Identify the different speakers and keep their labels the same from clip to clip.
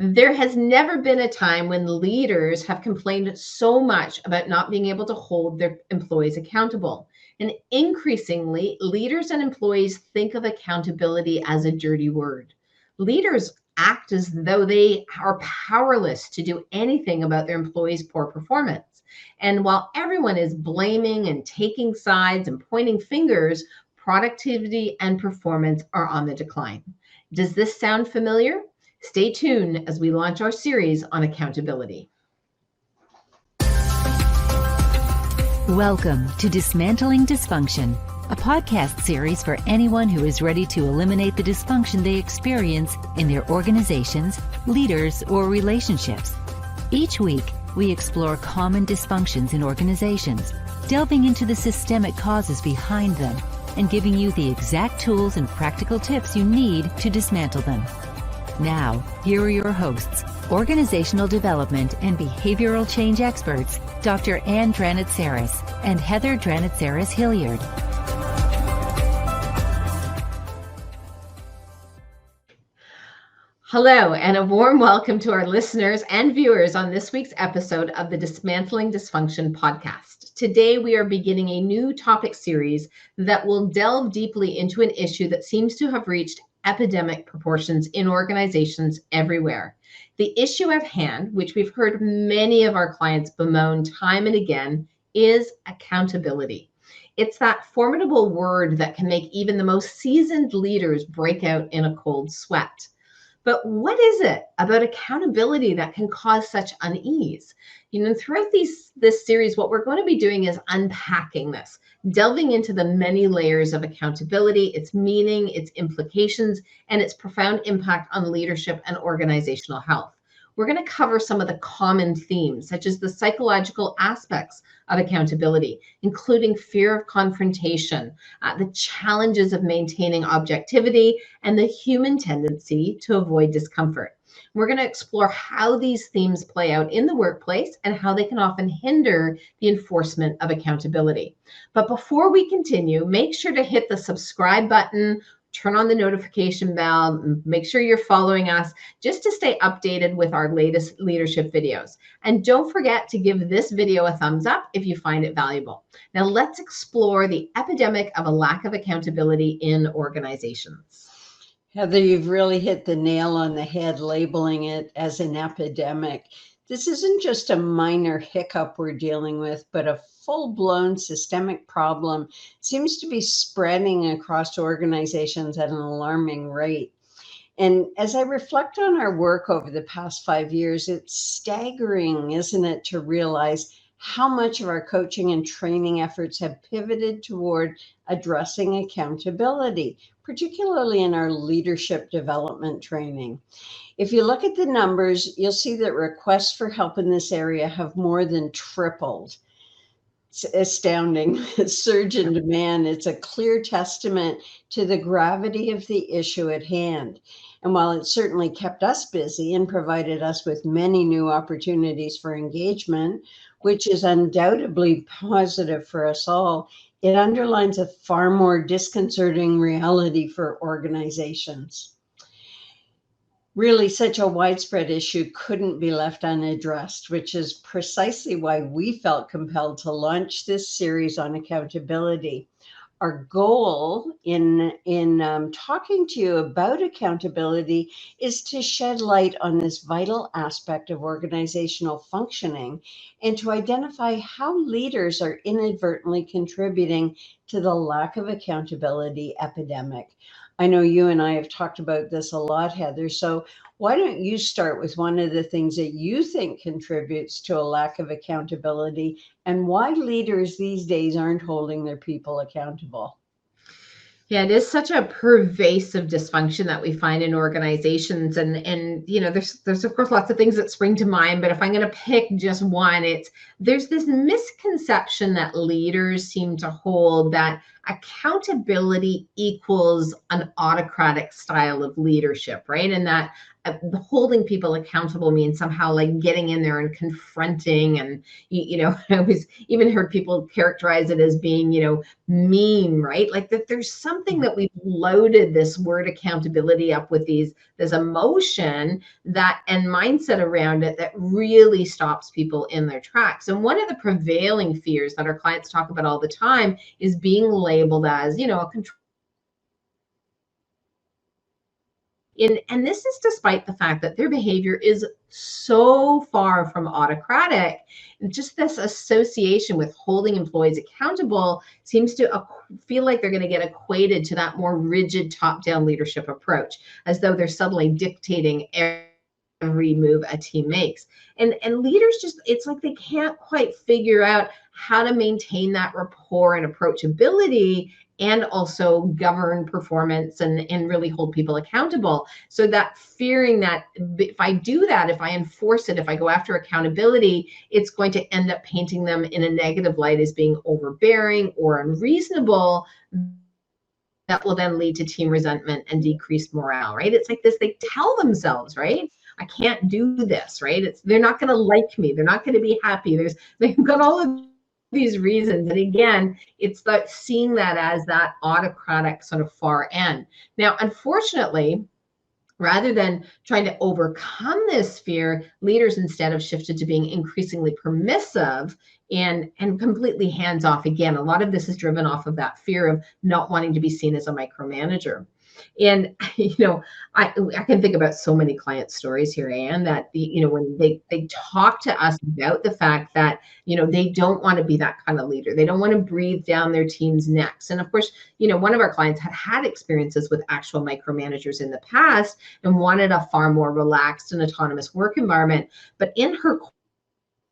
Speaker 1: There has never been a time when leaders have complained so much about not being able to hold their employees accountable. And increasingly, leaders and employees think of accountability as a dirty word. Leaders act as though they are powerless to do anything about their employees' poor performance. And while everyone is blaming and taking sides and pointing fingers, productivity and performance are on the decline. Does this sound familiar? Stay tuned as we launch our series on accountability.
Speaker 2: Welcome to Dismantling Dysfunction, a podcast series for anyone who is ready to eliminate the dysfunction they experience in their organizations, leaders, or relationships. Each week, we explore common dysfunctions in organizations, delving into the systemic causes behind them, and giving you the exact tools and practical tips you need to dismantle them. Now, here are your hosts, organizational development and behavioral change experts, Dr. Anne Dranitsaris and Heather Dranitsaris-Hilliard.
Speaker 1: Hello, and a warm welcome to our listeners and viewers on this week's episode of the Dismantling Dysfunction podcast. Today, we are beginning a new topic series that will delve deeply into an issue that seems to have reached epidemic proportions in organizations everywhere. The issue at hand, which we've heard many of our clients bemoan time and again, is accountability. It's that formidable word that can make even the most seasoned leaders break out in a cold sweat. But what is it about accountability that can cause such unease? Throughout this series, what we're going to be doing is unpacking this, delving into the many layers of accountability, its meaning, its implications, and its profound impact on leadership and organizational health. We're going to cover some of the common themes, such as the psychological aspects of accountability, including fear of confrontation, the challenges of maintaining objectivity, and the human tendency to avoid discomfort. We're going to explore how these themes play out in the workplace and how they can often hinder the enforcement of accountability. But before we continue, make sure to hit the subscribe button, turn on the notification bell, make sure you're following us just to stay updated with our latest leadership videos. And don't forget to give this video a thumbs up if you find it valuable. Now let's explore the epidemic of a lack of accountability in organizations.
Speaker 3: Heather, you've really hit the nail on the head, labeling it as an epidemic. This isn't just a minor hiccup we're dealing with, but a full-blown systemic problem. It seems to be spreading across organizations at an alarming rate. And as I reflect on our work over the past 5 years, it's staggering, isn't it, to realize how much of our coaching and training efforts have pivoted toward addressing accountability, particularly in our leadership development training. If you look at the numbers, you'll see that requests for help in this area have more than tripled. It's astounding. Surge in demand. It's a clear testament to the gravity of the issue at hand. And while it certainly kept us busy and provided us with many new opportunities for engagement, which is undoubtedly positive for us all, it underlines a far more disconcerting reality for organizations. Really, such a widespread issue couldn't be left unaddressed, which is precisely why we felt compelled to launch this series on accountability. Our goal in talking to you about accountability is to shed light on this vital aspect of organizational functioning and to identify how leaders are inadvertently contributing to the lack of accountability epidemic. I know you and I have talked about this a lot, Heather, so why don't you start with one of the things that you think contributes to a lack of accountability and why leaders these days aren't holding their people accountable?
Speaker 1: Yeah, it is such a pervasive dysfunction that we find in organizations. And there's of course lots of things that spring to mind, but if I'm going to pick just one, there's this misconception that leaders seem to hold that accountability equals an autocratic style of leadership, right? And that holding people accountable means somehow like getting in there and confronting. And, I was even heard people characterize it as being, mean, right? Like that there's something that we've loaded this word accountability up with this emotion that and mindset around it that really stops people in their tracks. And one of the prevailing fears that our clients talk about all the time is being labeled as, a control. And this is despite the fact that their behavior is so far from autocratic. Just this association with holding employees accountable seems to feel like they're going to get equated to that more rigid top-down leadership approach, as though they're suddenly dictating every move a team makes. And leaders it's like they can't quite figure out how to maintain that rapport and approachability and also govern performance and really hold people accountable. So that fearing that if I do that, if I enforce it, if I go after accountability, it's going to end up painting them in a negative light as being overbearing or unreasonable. That will then lead to team resentment and decreased morale, right? It's like this, they tell themselves, right? I can't do this, right? They're not going to like me. They're not going to be happy. They've got all of these reasons. And again, it's like seeing that as that autocratic sort of far end. Now, unfortunately, rather than trying to overcome this fear, leaders instead have shifted to being increasingly permissive and completely hands off. Again, a lot of this is driven off of that fear of not wanting to be seen as a micromanager. And, I can think about so many client stories here, Anne, that, when they talk to us about the fact that, they don't want to be that kind of leader. They don't want to breathe down their team's necks. And of course, one of our clients had experiences with actual micromanagers in the past and wanted a far more relaxed and autonomous work environment. But in her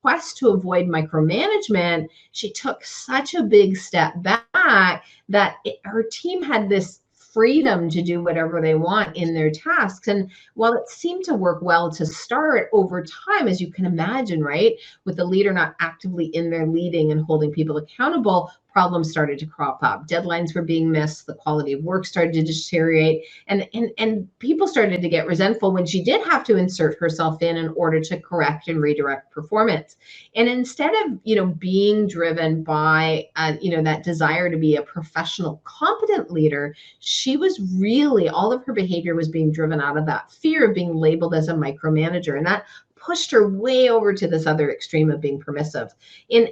Speaker 1: quest to avoid micromanagement, she took such a big step back that her team had this freedom to do whatever they want in their tasks. And while it seemed to work well to start, over time, as you can imagine, right, with the leader not actively in there leading and holding people accountable, problems started to crop up. Deadlines were being missed. The quality of work started to deteriorate. And people started to get resentful when she did have to insert herself in order to correct and redirect performance. And instead of, being driven by, that desire to be a professional, competent leader, she was really, all of her behavior was being driven out of that fear of being labeled as a micromanager. And that pushed her way over to this other extreme of being permissive. In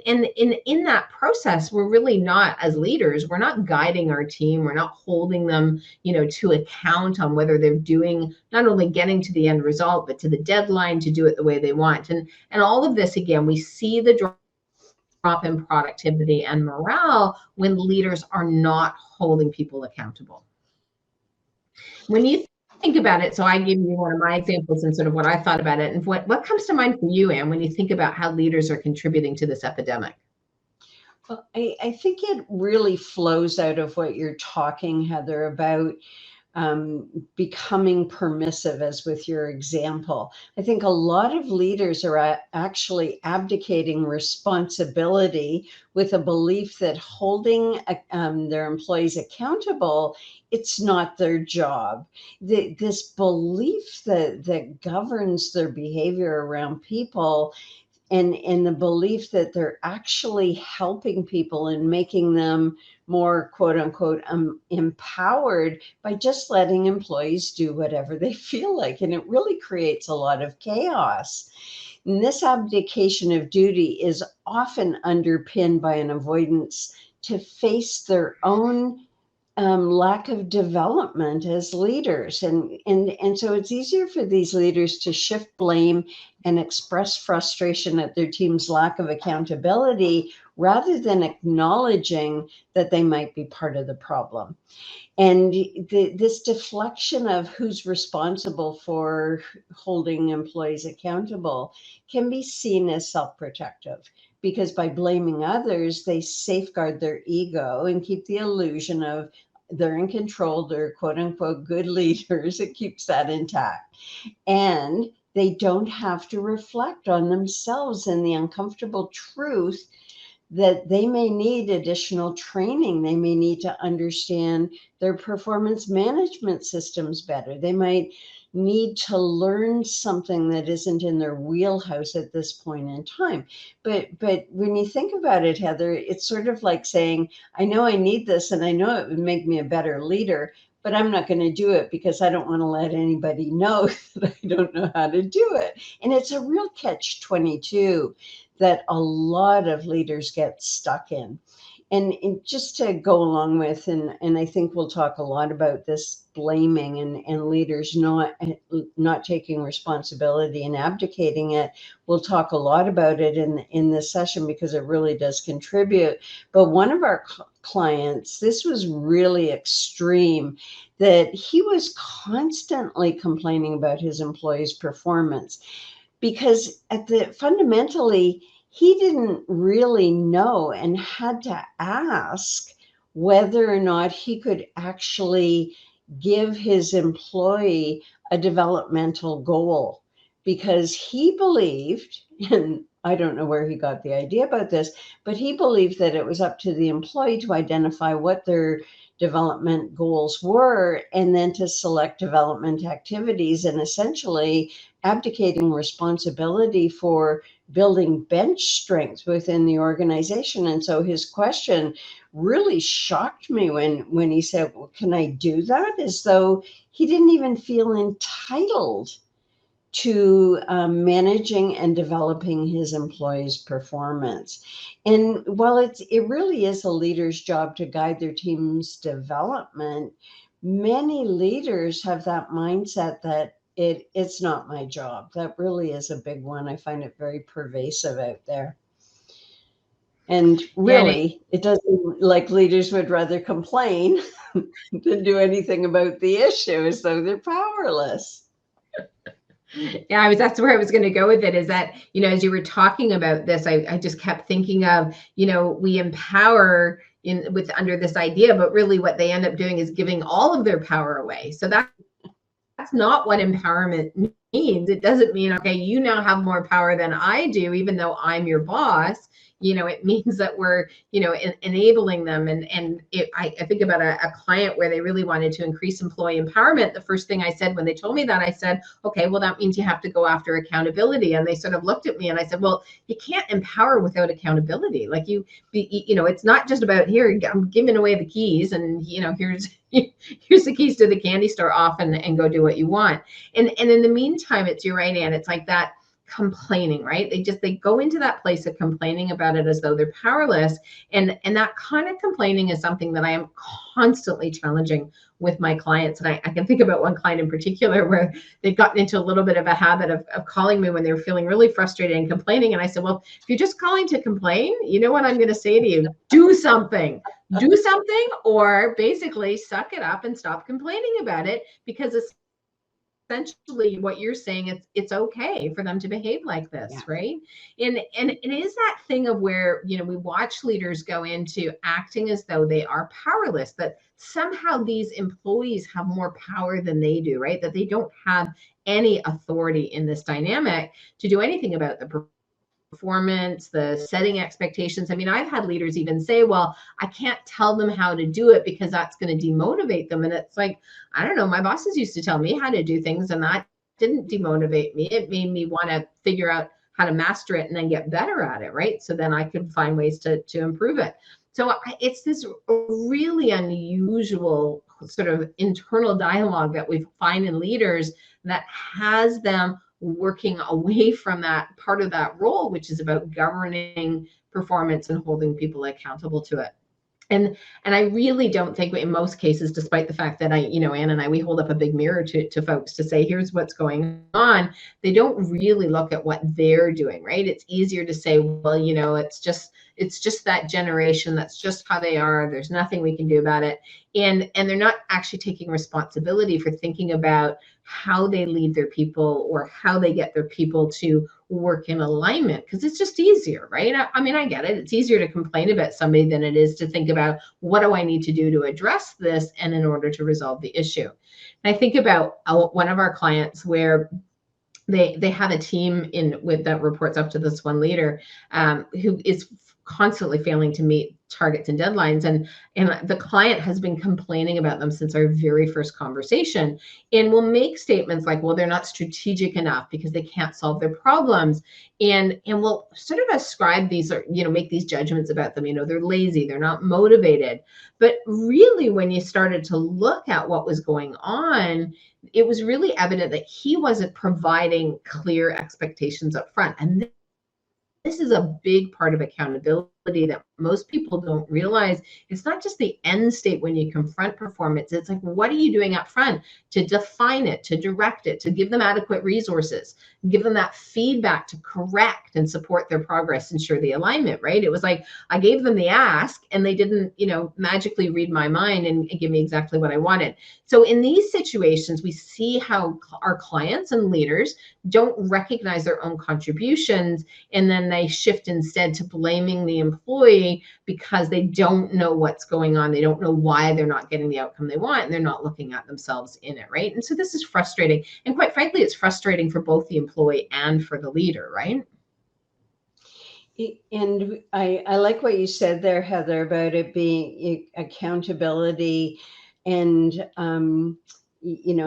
Speaker 1: that process, we're really not, as leaders, we're not guiding our team. We're not holding them, to account on whether they're doing, not only getting to the end result, but to the deadline to do it the way they want. And all of this, again, we see the drop in productivity and morale when leaders are not holding people accountable. When you think about it, so I give you one of my examples and sort of what I thought about it, and what comes to mind for you, Anne, when you think about how leaders are contributing to this epidemic?
Speaker 3: Well, I think it really flows out of what you're talking, Heather, about becoming permissive, as with your example. I think a lot of leaders are actually abdicating responsibility with a belief that holding their employees accountable, it's not their job. This belief that governs their behavior around people, and the belief that they're actually helping people and making them more, quote unquote, empowered by just letting employees do whatever they feel like. And it really creates a lot of chaos. And this abdication of duty is often underpinned by an avoidance to face their own lack of development as leaders. And so it's easier for these leaders to shift blame and express frustration at their team's lack of accountability rather than acknowledging that they might be part of the problem. And this deflection of who's responsible for holding employees accountable can be seen as self-protective, because by blaming others, they safeguard their ego and keep the illusion of they're in control, they're quote unquote good leaders. It keeps that intact. And they don't have to reflect on themselves and the uncomfortable truth that they may need additional training. They may need to understand their performance management systems better. They might need to learn something that isn't in their wheelhouse at this point in time. But when you think about it, Heather, it's sort of like saying, I know I need this and I know it would make me a better leader, but I'm not going to do it because I don't want to let anybody know that I don't know how to do it. And it's a real catch-22 that a lot of leaders get stuck in. And just to go along with, and I think we'll talk a lot about this blaming and leaders not taking responsibility and abdicating it. We'll talk a lot about it in this session because it really does contribute. But one of our clients, this was really extreme, that he was constantly complaining about his employees' performance because fundamentally, he didn't really know and had to ask whether or not he could actually give his employee a developmental goal, because he believed, and I don't know where he got the idea about this, but he believed that it was up to the employee to identify what their development goals were and then to select development activities, and essentially abdicating responsibility for building bench strength within the organization. And so his question really shocked me when he said, well, can I do that? As though he didn't even feel entitled to managing and developing his employees' performance. And while it really is a leader's job to guide their team's development, many leaders have that mindset that it's not my job. That really is a big one. I find it very pervasive out there. And really, it doesn't, like, leaders would rather complain than do anything about the issue, as though they're powerless.
Speaker 1: Yeah, that's where I was going to go with it, is that, as you were talking about this, I just kept thinking of, we empower under this idea, but really what they end up doing is giving all of their power away. So that's not what empowerment means. It doesn't mean, okay, you now have more power than I do, even though I'm your boss. It means that we're, enabling them. And I think about a client where they really wanted to increase employee empowerment. The first thing I said when they told me that, I said, okay, well, that means you have to go after accountability. And they sort of looked at me and I said, well, you can't empower without accountability. Like it's not just about, here, I'm giving away the keys and, here's the keys to the candy store, off and go do what you want. And in the meantime, you're right, Anne, it's like that complaining, right? They go into that place of complaining about it as though they're powerless. And that kind of complaining is something that I am constantly challenging with my clients. And I can think about one client in particular where they'd gotten into a little bit of a habit of calling me when they were feeling really frustrated and complaining. And I said, well, if you're just calling to complain, you know what I'm going to say to you? Do something, or basically suck it up and stop complaining about it, because it's essentially what you're saying, it's okay for them to behave like this, yeah. Right? And it is that thing of where, we watch leaders go into acting as though they are powerless, that somehow these employees have more power than they do, right? That they don't have any authority in this dynamic to do anything about the performance, the setting expectations. I mean, I've had leaders even say, well, I can't tell them how to do it because that's going to demotivate them. And it's like, I don't know, my bosses used to tell me how to do things and that didn't demotivate me. It made me want to figure out how to master it and then get better at it, right? So then I could find ways to improve it. So it's this really unusual sort of internal dialogue that we find in leaders that has them working away from that part of that role, which is about governing performance and holding people accountable to it. And I really don't think in most cases, despite the fact that Anne and I, we hold up a big mirror to folks to say, here's what's going on. They don't really look at what they're doing, right? It's easier to say, well, it's just that generation. That's just how they are. There's nothing we can do about it. And they're not actually taking responsibility for thinking about how they lead their people or how they get their people to work in alignment, because it's just easier, right? I mean, I get it. It's easier to complain about somebody than it is to think about, what do I need to do to address this and in order to resolve the issue? And I think about one of our clients where they have a team that reports up to this one leader, who is constantly failing to meet targets and deadlines, and the client has been complaining about them since our very first conversation, and will make statements like, well, they're not strategic enough because they can't solve their problems, and we'll sort of ascribe these, or make these judgments about them. They're lazy, they're not motivated. But really, when you started to look at what was going on, it was really evident that he wasn't providing clear expectations up front. And this is a big part of accountability that most people don't realize. It's not just the end state when you confront performance. It's like, what are you doing up front to define it, to direct it, to give them adequate resources, give them that feedback to correct and support their progress, ensure the alignment, right? It was like, I gave them the ask and they didn't, magically read my mind and give me exactly what I wanted. So in these situations, we see how our clients and leaders don't recognize their own contributions, and then they shift instead to blaming the employee because they don't know what's going on. They don't know why they're not getting the outcome they want, and they're not looking at themselves in it, right? And so this is frustrating. And quite frankly, it's frustrating for both the employee and for the leader, right?
Speaker 3: And I like what you said there, Heather, about it being accountability and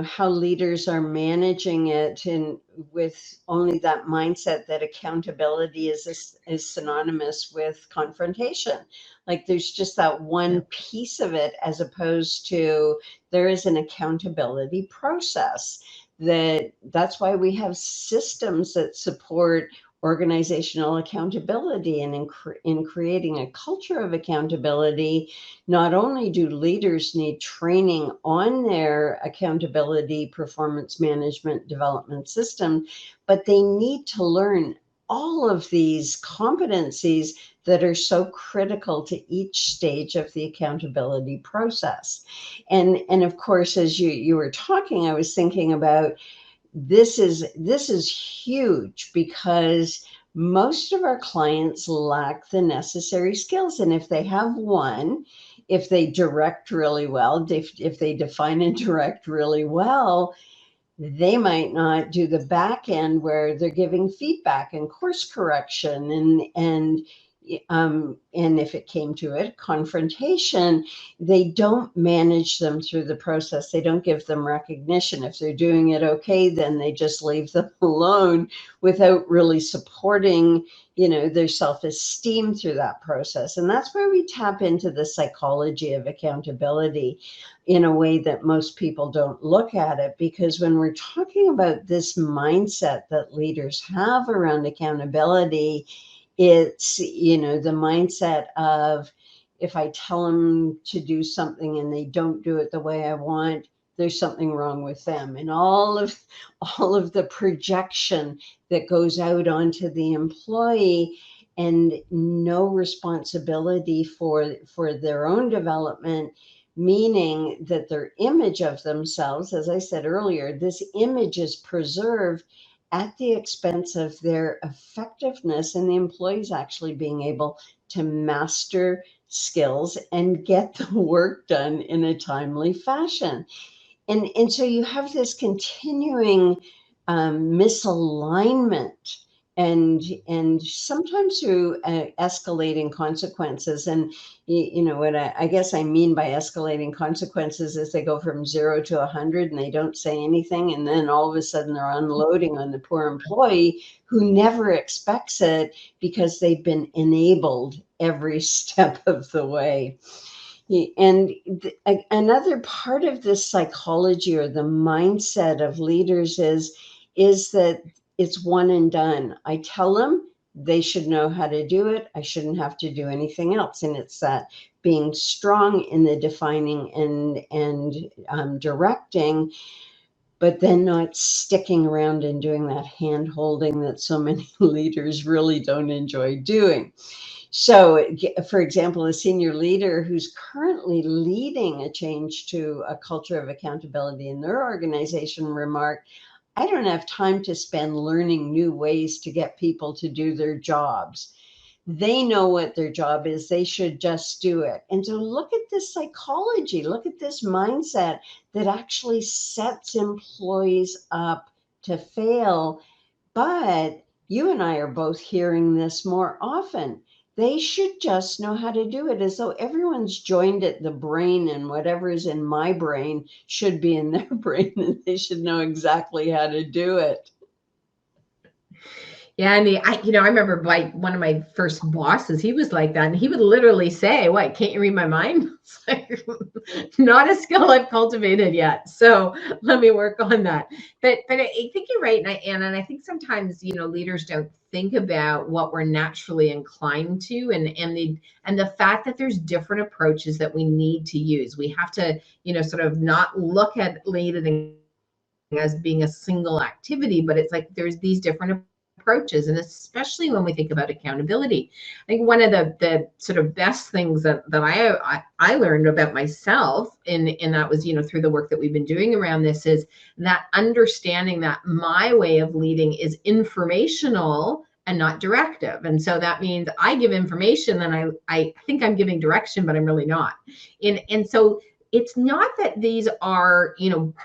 Speaker 3: how leaders are managing it, and with only that mindset that accountability is synonymous with confrontation. Like there's just that one piece of it, as opposed to there is an accountability process. That's why we have systems that support organizational accountability, and in creating a culture of accountability, not only do leaders need training on their accountability performance management development system, but they need to learn all of these competencies that are so critical to each stage of the accountability process. And of course, as you were talking, I was thinking about this is huge, because most of our clients lack the necessary skills. And if they have one, if they direct really well, if they define and direct really well, they might not do the back end where they're giving feedback and course correction and if it came to it, confrontation. They don't manage them through the process. They don't give them recognition. If they're doing it okay, then they just leave them alone without really supporting, their self-esteem through that process. And that's where we tap into the psychology of accountability in a way that most people don't look at it. Because when we're talking about this mindset that leaders have around accountability, it's, the mindset of, if I tell them to do something and they don't do it the way I want, there's something wrong with them. And all of the projection that goes out onto the employee, and no responsibility for their own development, meaning that their image of themselves, as I said earlier, this image is preserved at the expense of their effectiveness, and the employees actually being able to master skills and get the work done in a timely fashion. And so you have this continuing misalignment, and sometimes through escalating consequences. And what I guess I mean by escalating consequences is they go from 0 to 100 and they don't say anything, and then all of a sudden they're unloading on the poor employee who never expects it, because they've been enabled every step of the way. And another part of this psychology, or the mindset of leaders, is that it's one and done. I tell them they should know how to do it. I shouldn't have to do anything else. And it's that being strong in the defining and directing, but then not sticking around and doing that hand holding that so many leaders really don't enjoy doing. So, for example, a senior leader who's currently leading a change to a culture of accountability in their organization remarked, I don't have time to spend learning new ways to get people to do their jobs. They know what their job is. They should just do it. And so look at this psychology. Look at this mindset that actually sets employees up to fail But you and I are both hearing this more often. They should just know how to do it, as though everyone's joined at the brain, and whatever is in my brain should be in their brain, and they should know exactly how to do it.
Speaker 1: Yeah, and I remember one of my first bosses, he was like that, and he would literally say, "What? Can't you read my mind?" It's like, not a skill I've cultivated yet, so let me work on that. But I think you're right, and I think sometimes leaders don't think about what we're naturally inclined to, and the fact that there's different approaches that we need to use. We have to sort of not look at leading as being a single activity, but it's like there's these different approaches, and especially when we think about accountability. I think one of the sort of best things that I learned about myself, and that was through the work that we've been doing around this, is that understanding that my way of leading is informational and not directive. And so that means I give information, and I think I'm giving direction, but I'm really not. And so it's not that these are,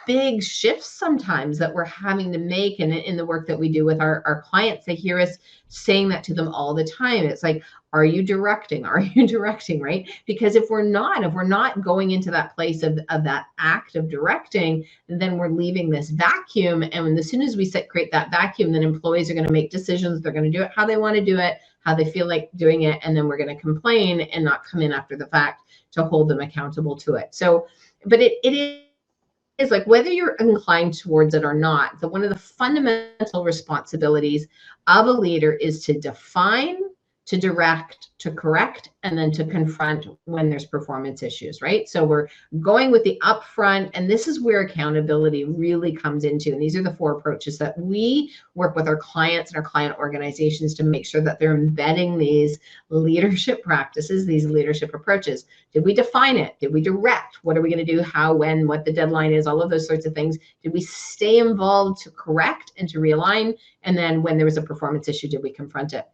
Speaker 1: big shifts sometimes that we're having to make. And in the work that we do with our clients, they hear us saying that to them all the time. It's like, are you directing? Are you directing? Right? Because if we're not going into that place of that act of directing, then we're leaving this vacuum. And as soon as we create that vacuum, then employees are going to make decisions. They're going to do it how they want to do it, how they feel like doing it. And then we're going to complain and not come in after the fact to hold them accountable to it. So, but it is like, whether you're inclined towards it or not, one of the fundamental responsibilities of a leader is to define, to direct, to correct, and then to confront when there's performance issues, right? So we're going with the upfront, and this is where accountability really comes into. And these are the 4 approaches that we work with our clients and our client organizations to make sure that they're embedding these leadership practices, these leadership approaches. Did we define it? Did we direct? What are we going to do? How, when, what the deadline is, all of those sorts of things. Did we stay involved to correct and to realign? And then when there was a performance issue, did we confront it?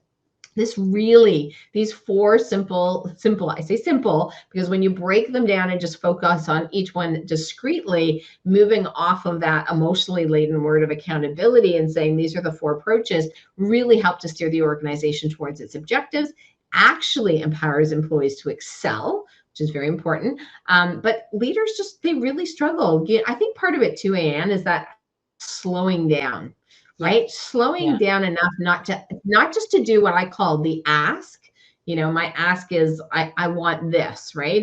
Speaker 1: These 4 simple, I say simple because when you break them down and just focus on each one discreetly, moving off of that emotionally laden word of accountability and saying these are the 4 approaches, really help to steer the organization towards its objectives, actually empowers employees to excel, which is very important. But leaders they really struggle. I think part of it too, Anne, is that slowing down. Right? Slowing down enough not just to do what I call the ask. My ask is I want this, right?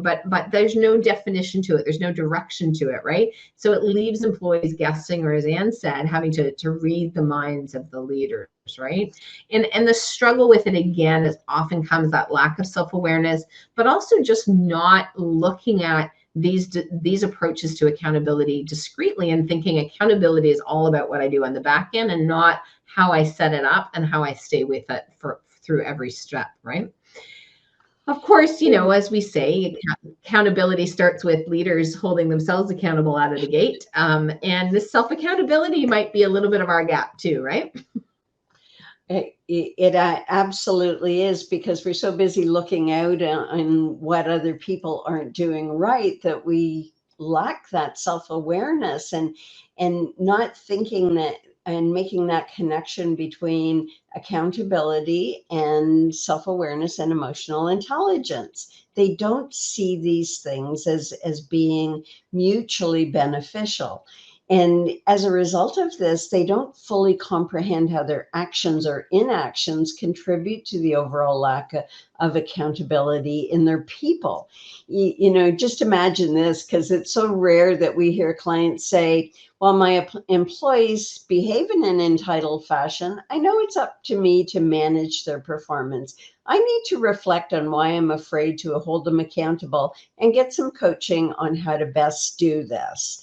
Speaker 1: But there's no definition to it. There's no direction to it, right? So it leaves employees guessing, or as Anne said, having to read the minds of the leaders, right? And the struggle with it again is often comes that lack of self-awareness, but also just not looking at these approaches to accountability discreetly and thinking accountability is all about what I do on the back end and not how I set it up and how I stay with it through every step, right? Of course, as we say, accountability starts with leaders holding themselves accountable out of the gate. And this self-accountability might be a little bit of our gap too, right?
Speaker 3: It absolutely is, because we're so busy looking out on what other people aren't doing right that we lack that self-awareness and not thinking that and making that connection between accountability and self-awareness and emotional intelligence. They don't see these things as being mutually beneficial. And as a result of this, they don't fully comprehend how their actions or inactions contribute to the overall lack of accountability in their people. Just imagine this, because it's so rare that we hear clients say, well, my employees behave in an entitled fashion. I know it's up to me to manage their performance. I need to reflect on why I'm afraid to hold them accountable and get some coaching on how to best do this.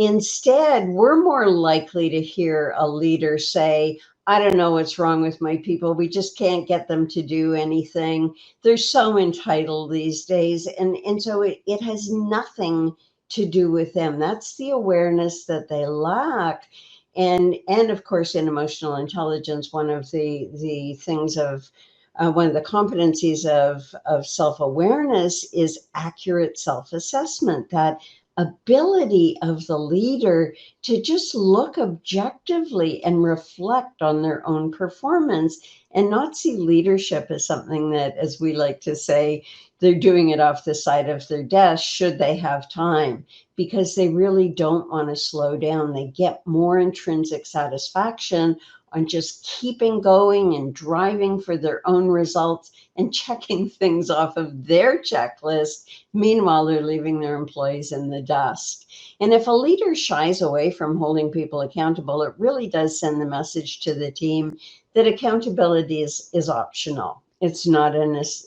Speaker 3: Instead, we're more likely to hear a leader say, I don't know what's wrong with my people. We just can't get them to do anything. They're so entitled these days. And so it has nothing to do with them. That's the awareness that they lack. And of course, in emotional intelligence, one of the things of one of the competencies of self-awareness is accurate self-assessment, that ability of the leader to just look objectively and reflect on their own performance and not see leadership as something that, as we like to say, they're doing it off the side of their desk should they have time, because they really don't want to slow down. They get more intrinsic satisfaction on just keeping going and driving for their own results and checking things off of their checklist. Meanwhile, they're leaving their employees in the dust. And if a leader shies away from holding people accountable, it really does send the message to the team that accountability is optional. It's not a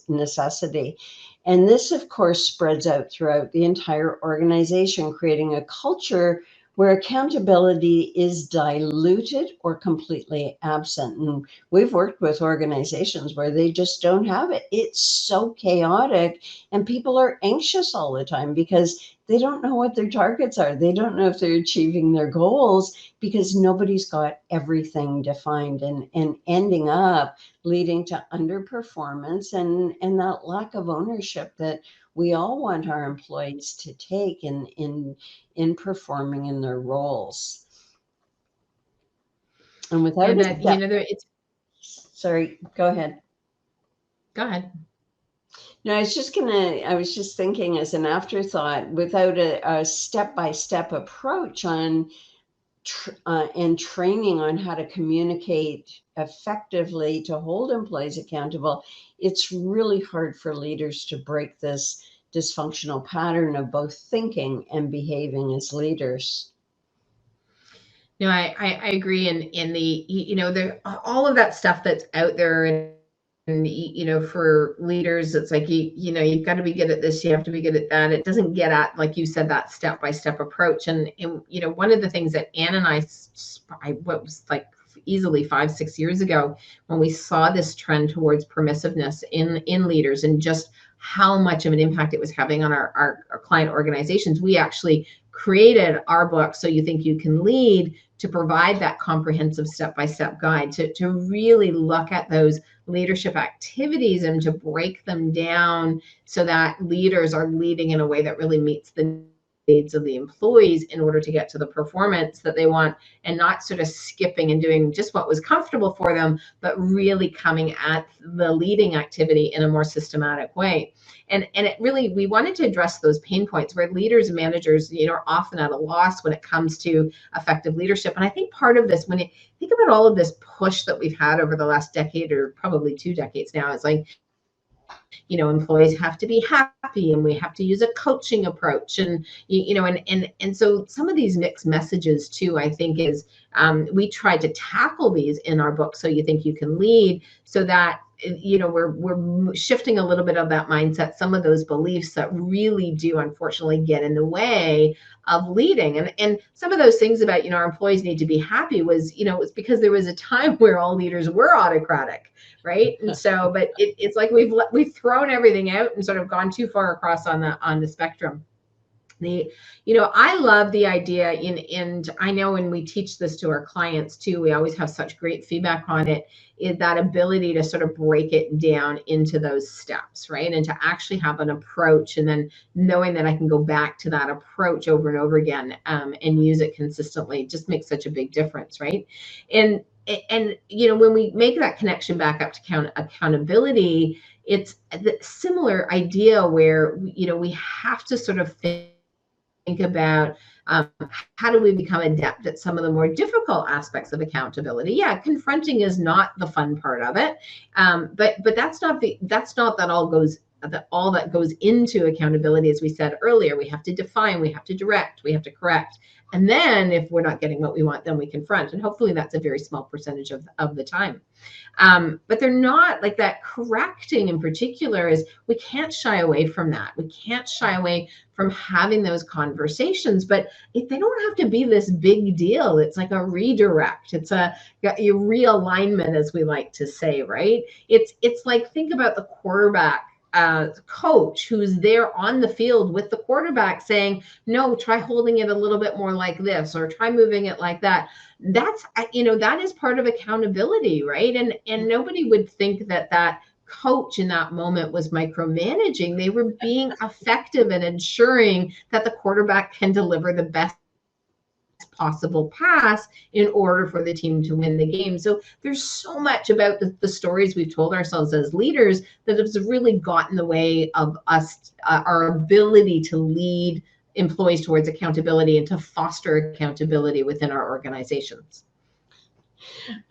Speaker 3: necessity. And this, of course, spreads out throughout the entire organization, creating a culture where accountability is diluted or completely absent. And we've worked with organizations where they just don't have it. It's so chaotic, and people are anxious all the time because they don't know what their targets are. They don't know if they're achieving their goals because nobody's got everything defined, and ending up leading to underperformance and that lack of ownership that we all want our employees to take in performing in their roles. And without
Speaker 1: it's
Speaker 3: sorry, go ahead.
Speaker 1: Go ahead.
Speaker 3: No, I was just thinking as an afterthought, without a step-by-step approach on and training on how to communicate effectively to hold employees accountable, it's really hard for leaders to break this dysfunctional pattern of both thinking and behaving as leaders.
Speaker 1: No, I agree. And in the, all of that stuff that's out there, and for leaders, it's like, you've got to be good at this, you have to be good at that. It doesn't get at, like you said, that step-by-step approach. And one of the things that Anne and I, what was like easily 5-6 years ago, when we saw this trend towards permissiveness in leaders and just how much of an impact it was having on our client organizations, we actually created our book, So You Think You Can Lead, to provide that comprehensive step-by-step guide to really look at those leadership activities and to break them down so that leaders are leading in a way that really meets the needs of the employees in order to get to the performance that they want, and not sort of skipping and doing just what was comfortable for them, but really coming at the leading activity in a more systematic way. And it really, we wanted to address those pain points where leaders and managers, are often at a loss when it comes to effective leadership. And I think part of this, when you think about all of this push that we've had over the last decade, or probably 2 decades now, it's like, employees have to be happy, and we have to use a coaching approach, and and so some of these mixed messages too, I think, is we tried to tackle these in our book, So You Think You Can Lead, so that we're shifting a little bit of that mindset, some of those beliefs that really do unfortunately get in the way of leading. And some of those things about, our employees need to be happy was, it's because there was a time where all leaders were autocratic, right? And so, but it's like we've thrown everything out and sort of gone too far across on the spectrum. I love the idea and I know when we teach this to our clients too, we always have such great feedback on it, is that ability to sort of break it down into those steps, right? And to actually have an approach, and then knowing that I can go back to that approach over and over again and use it consistently just makes such a big difference, right? And when we make that connection back up to accountability, it's the similar idea where, we have to sort of think about how do we become adept at some of the more difficult aspects of accountability. Yeah, confronting is not the fun part of it, but that's not all that goes into accountability. As we said earlier, we have to define, we have to direct, we have to correct, and then if we're not getting what we want, then we confront, and hopefully that's a very small percentage of the time. But they're not like that. Correcting in particular is, we can't shy away from that. We can't shy away from having those conversations, but if they don't have to be this big deal. It's like a redirect. It's a realignment, as we like to say, right? It's like, think about the quarterback coach who's there on the field with the quarterback saying, no, try holding it a little bit more like this, or try moving it like that. That's, that is part of accountability, right? And nobody would think that coach in that moment was micromanaging. They were being effective and ensuring that the quarterback can deliver the best possible pass in order for the team to win the game. So there's so much about the stories we've told ourselves as leaders that has really got in the way of us, our ability to lead employees towards accountability and to foster accountability within our organizations.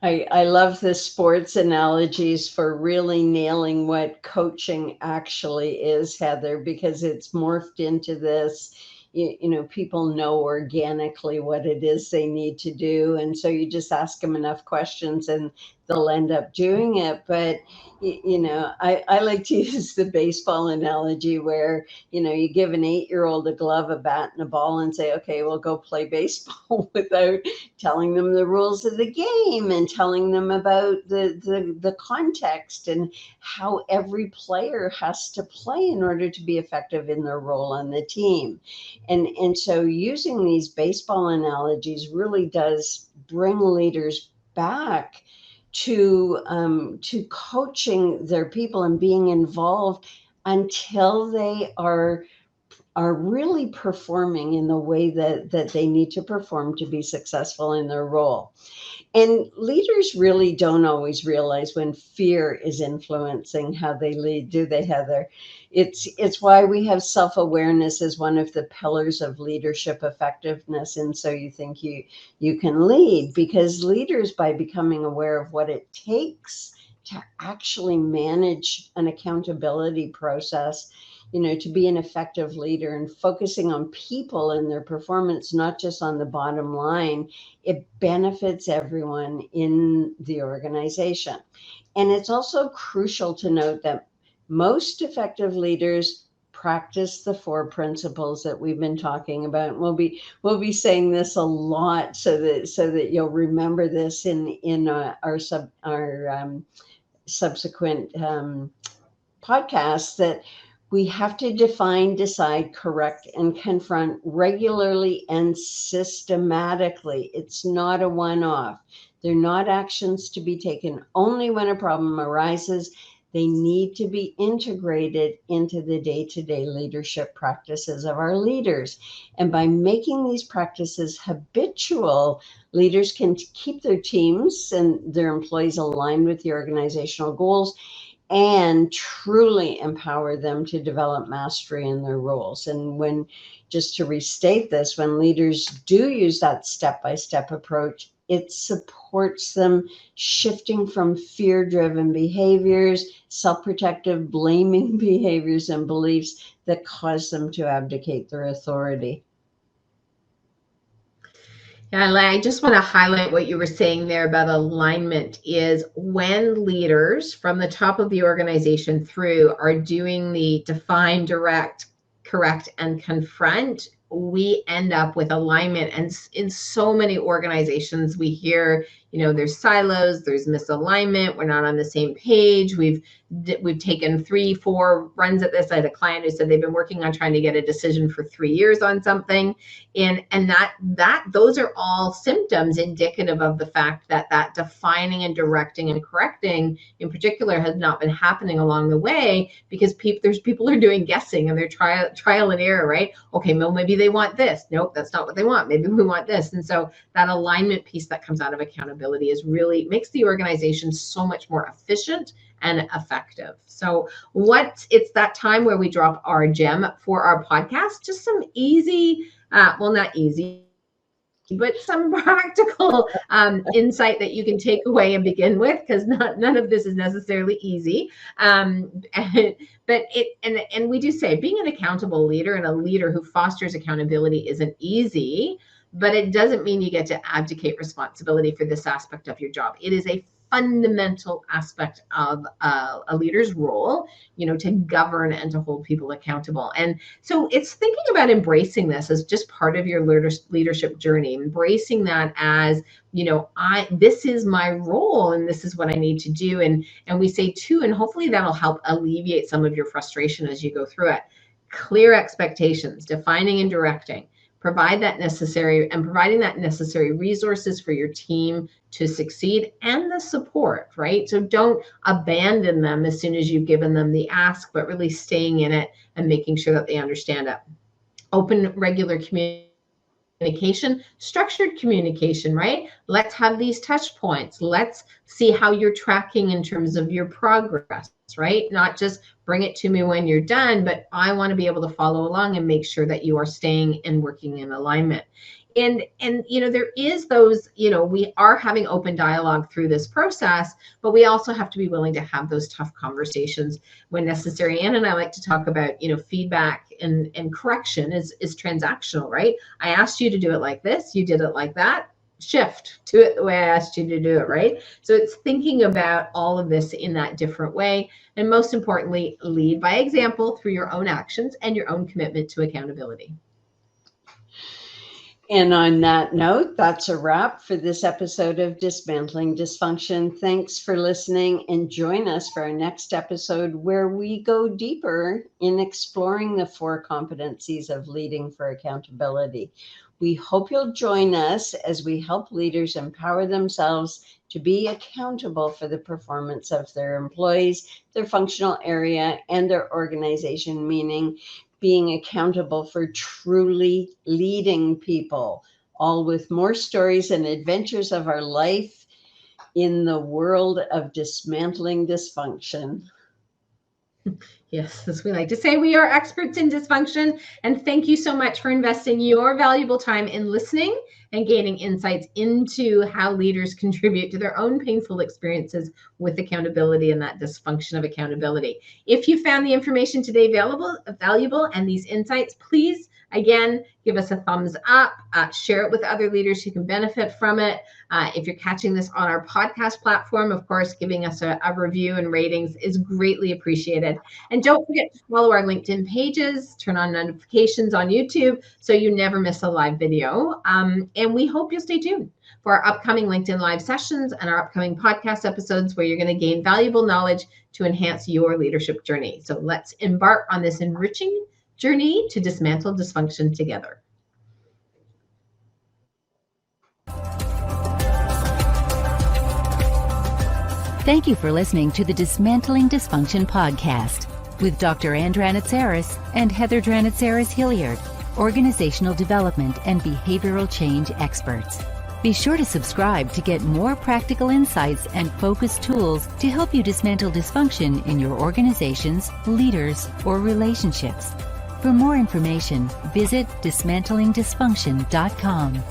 Speaker 3: I love the sports analogies for really nailing what coaching actually is, Heather, because it's morphed into this. You know, people know organically what it is they need to do. And so you just ask them enough questions and they'll end up doing it. But, you know, I like to use the baseball analogy where, you know, you give an 8-year-old a glove, a bat, and a ball and say, okay, we'll go play baseball, without telling them the rules of the game and telling them about the context and how every player has to play in order to be effective in their role on the team. And so using these baseball analogies really does bring leaders back to coaching their people and being involved until they are really performing in the way that they need to perform to be successful in their role. And leaders really don't always realize when fear is influencing how they lead, do they, Heather? It's why we have self-awareness as one of the pillars of leadership effectiveness. And so you think you can lead, because leaders, by becoming aware of what it takes to actually manage an accountability process, you know, to be an effective leader and focusing on people and their performance, not just on the bottom line, it benefits everyone in the organization. And it's also crucial to note that most effective leaders practice the 4 principles that we've been talking about. We'll be saying this a lot so that you'll remember this in our subsequent podcasts, that we have to define, decide, correct, and confront regularly and systematically. It's not a one-off. They're not actions to be taken only when a problem arises. They need to be integrated into the day-to-day leadership practices of our leaders. And by making these practices habitual, leaders can keep their teams and their employees aligned with the organizational goals and truly empower them to develop mastery in their roles. And when, just to restate this, when leaders do use that step-by-step approach, it supports them shifting from fear-driven behaviors, self-protective, blaming behaviors, and beliefs that cause them to abdicate their authority.
Speaker 1: Yeah, I just want to highlight what you were saying there about alignment. Is when leaders from the top of the organization through are doing the define, direct, correct, and confront, we end up with alignment. And in so many organizations, we hear, you know, there's silos, there's misalignment, we're not on the same page. We've taken 3-4 runs at this. I had a client who said they've been working on trying to get a decision for 3 years on something. And that those are all symptoms indicative of the fact that defining and directing and correcting in particular has not been happening along the way, because people are doing guessing and they're trial and error, right? Okay, well, maybe they want this. Nope, that's not what they want. Maybe we want this. And so that alignment piece that comes out of accountability is really makes the organization so much more efficient and effective. So it's that time where we drop our gem for our podcast, just some easy, well, not easy, but some practical insight that you can take away and begin with, because none of this is necessarily easy. But we do say being an accountable leader and a leader who fosters accountability isn't easy, but it doesn't mean you get to abdicate responsibility for this aspect of your job. It is a fundamental aspect of a leader's role, you know, to govern and to hold people accountable. And so it's thinking about embracing this as just part of your leadership journey, embracing that as, you know, this is my role and this is what I need to do. And we say too, and hopefully that'll help alleviate some of your frustration as you go through it. Clear expectations, defining and directing. providing that necessary resources for your team to succeed, and the support, right? So don't abandon them as soon as you've given them the ask, but really staying in it and making sure that they understand it. Open, regular communication, structured communication, right? Let's have these touch points. Let's see how you're tracking in terms of your progress, right? Not just bring it to me when you're done, but I want to be able to follow along and make sure that you are staying and working in alignment. And there is those, we are having open dialogue through this process, but we also have to be willing to have those tough conversations when necessary. Ann and I like to talk about, feedback and correction is transactional, right? I asked you to do it like this, you did it like that. Shift to it the way I asked you to do it, right? So it's thinking about all of this in that different way. And most importantly, lead by example through your own actions and your own commitment to accountability.
Speaker 3: And on that note, that's a wrap for this episode of Dismantling Dysfunction. Thanks for listening, and join us for our next episode where we go deeper in exploring the 4 competencies of leading for accountability. We hope you'll join us as we help leaders empower themselves to be accountable for the performance of their employees, their functional area, and their organization, meaning being accountable for truly leading people, all with more stories and adventures of our life in the world of dismantling dysfunction.
Speaker 1: Yes, as we like to say, we are experts in dysfunction. And thank you so much for investing your valuable time in listening and gaining insights into how leaders contribute to their own painful experiences with accountability and that dysfunction of accountability. If you found the information today valuable and these insights, please, again, give us a thumbs up, share it with other leaders who can benefit from it. If you're catching this on our podcast platform, of course, giving us a review and ratings is greatly appreciated. And don't forget to follow our LinkedIn pages, turn on notifications on YouTube so you never miss a live video. And we hope you'll stay tuned for our upcoming LinkedIn live sessions and our upcoming podcast episodes where you're going to gain valuable knowledge to enhance your leadership journey. So let's embark on this enriching journey to dismantle dysfunction together.
Speaker 2: Thank you for listening to the Dismantling Dysfunction podcast with Dr. Ann Dranitsaris and Heather Dranitsaris-Hilliard, organizational development and behavioral change experts. Be sure to subscribe to get more practical insights and focused tools to help you dismantle dysfunction in your organizations, leaders, or relationships. For more information, visit dismantlingdysfunction.com.